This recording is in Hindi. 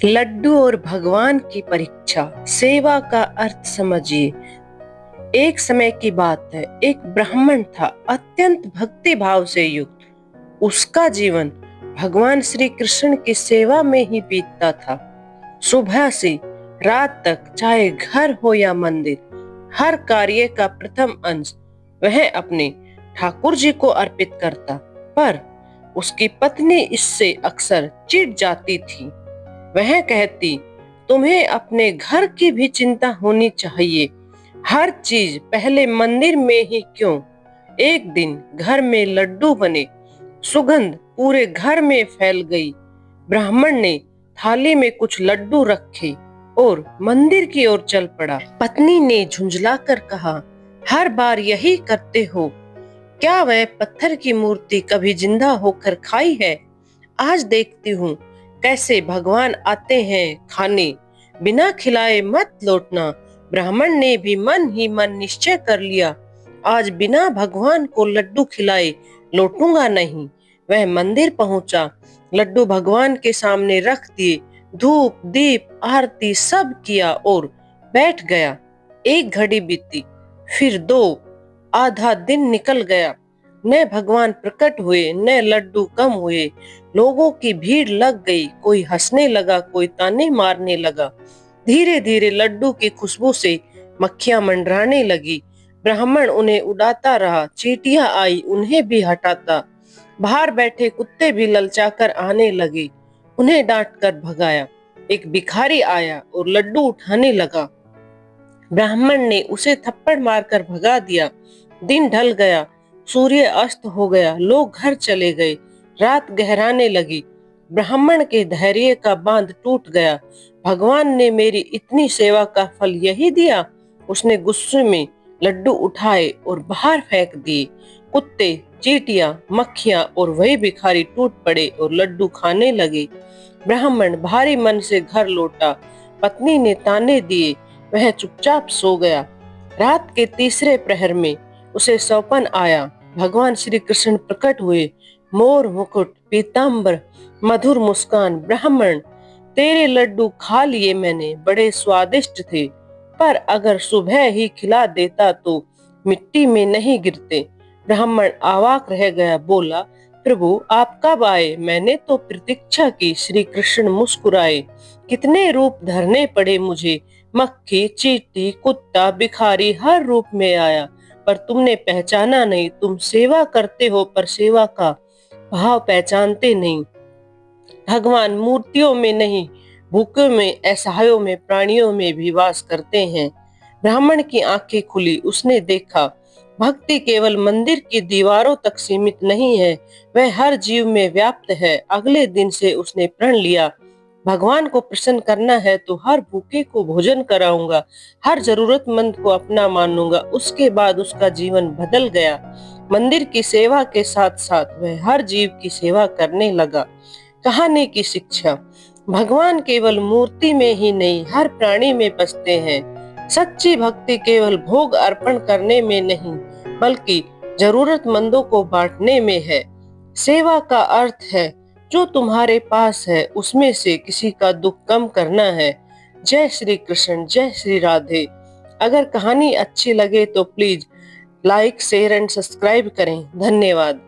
लड्डू और भगवान की परीक्षा। सेवा का अर्थ समझिए। एक समय की बात है, एक ब्राह्मण था, अत्यंत भक्ति भाव से युक्त। उसका जीवन भगवान श्री कृष्ण की सेवा में ही बीतता था। सुबह से रात तक, चाहे घर हो या मंदिर, हर कार्य का प्रथम अंश वह अपने ठाकुर जी को अर्पित करता। पर उसकी पत्नी इससे अक्सर चिढ़ जाती थी। वह कहती, तुम्हें अपने घर की भी चिंता होनी चाहिए, हर चीज पहले मंदिर में ही क्यों। एक दिन घर में लड्डू बने, सुगंध पूरे घर में फैल गई। ब्राह्मण ने थाली में कुछ लड्डू रखे और मंदिर की ओर चल पड़ा। पत्नी ने झुंझलाकर कहा, हर बार यही करते हो, क्या वह पत्थर की मूर्ति कभी जिंदा होकर खाई है। आज देखती हूँ कैसे भगवान आते हैं खाने, बिना खिलाए मत लौटना। ब्राह्मण ने भी मन ही मन निश्चय कर लिया, आज बिना भगवान को लड्डू खिलाए लौटूंगा नहीं। वह मंदिर पहुंचा, लड्डू भगवान के सामने रख दिए, धूप दीप आरती सब किया और बैठ गया। एक घड़ी बीती, फिर दो, आधा दिन निकल गया। न भगवान प्रकट हुए, न लड्डू कम हुए। लोगों की भीड़ लग गई, कोई हंसने लगा, कोई ताने मारने लगा। धीरे धीरे लड्डू की खुशबू से मक्खियां मंडराने लगी। ब्राह्मण उन्हें उड़ाता रहा, चींटियां आई उन्हें भी हटाता। बाहर बैठे कुत्ते भी ललचाकर आने लगे, उन्हें डांट कर भगाया। एक भिखारी आया और लड्डू उठाने लगा। ब्राह्मण ने उसे थप्पड़ मारकर भगा दिया। दिन ढल गया, सूर्य अस्त हो गया, लोग घर चले गए, रात गहराने लगी। ब्राह्मण के धैर्य का बांध टूट गया। भगवान ने मेरी इतनी सेवा का फल यही दिया। उसने गुस्से में लड्डू उठाए और बाहर फेंक दिए। कुत्ते, चींटियां, मक्खियां और वही भिखारी टूट पड़े और लड्डू खाने लगे। ब्राह्मण भारी मन से घर लौटा। पत्नी ने ताने दिए, वह चुपचाप सो गया। रात के तीसरे प्रहर में उसे सौपन आया। भगवान श्री कृष्ण प्रकट हुए, मोर मुकुट, पीतांबर, मधुर मुस्कान। ब्राह्मण, तेरे लड्डू खा लिए मैंने, बड़े स्वादिष्ट थे, पर अगर सुबह ही खिला देता तो मिट्टी में नहीं गिरते। ब्राह्मण अवाक रह गया, बोला, प्रभु आप कब आए, मैंने तो प्रतीक्षा की। श्री कृष्ण मुस्कुराए, कितने रूप धरने पड़े मुझे, मक्खी, चींटी, कुत्ता, भिखारी, हर रूप में आया, पर तुमने पहचाना नहीं। तुम सेवा करते हो पर सेवा का भाव पहचानते नहीं। भगवान मूर्तियों में नहीं, भूखों में, असहायों में, प्राणियों में भी वास करते हैं। ब्राह्मण की आंखें खुली, उसने देखा भक्ति केवल मंदिर की दीवारों तक सीमित नहीं है, वह हर जीव में व्याप्त है। अगले दिन से उसने प्रण लिया, भगवान को प्रसन्न करना है तो हर भूखे को भोजन कराऊंगा, हर जरूरतमंद को अपना मानूंगा। उसके बाद उसका जीवन बदल गया। मंदिर की सेवा के साथ साथ वह हर जीव की सेवा करने लगा। कहानी की शिक्षा, भगवान केवल मूर्ति में ही नहीं, हर प्राणी में बसते हैं। सच्ची भक्ति केवल भोग अर्पण करने में नहीं, बल्कि जरूरतमंदों को बांटने में है। सेवा का अर्थ है जो तुम्हारे पास है उसमें से किसी का दुख कम करना है। जय श्री कृष्ण, जय श्री राधे। अगर कहानी अच्छी लगे तो please like, share and subscribe करें। धन्यवाद।